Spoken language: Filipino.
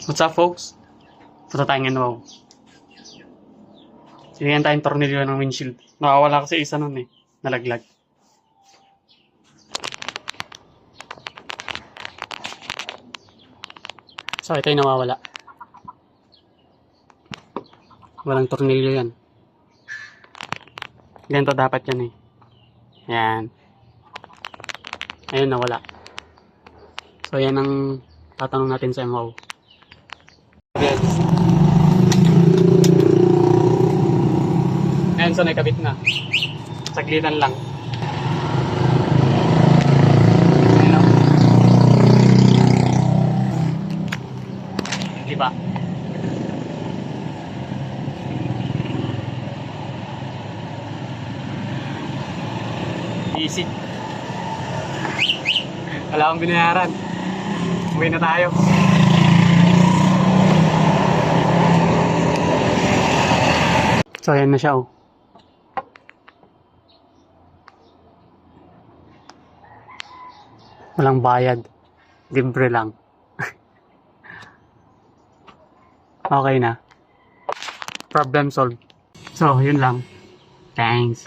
What's up, folks? Punta tayong wow. Sinigyan tayong tornilyo ng windshield. Nakawala kasi isa nun eh. Nalaglag. So, ito yung nawawala. Walang tornilyo yan. Ganito dapat yan eh. Yan. Ayun, nawala. So, yan ang tatanong natin sa MWOW. Ayan, so nakabit na. Saglitan lang. Ayan o. Diba? Easy. Wala akong binayaran. Uwi na tayo. So, ayan na siya oh. Walang bayad. Libre lang. Okay na. Problem solved. So, yun lang. Thanks.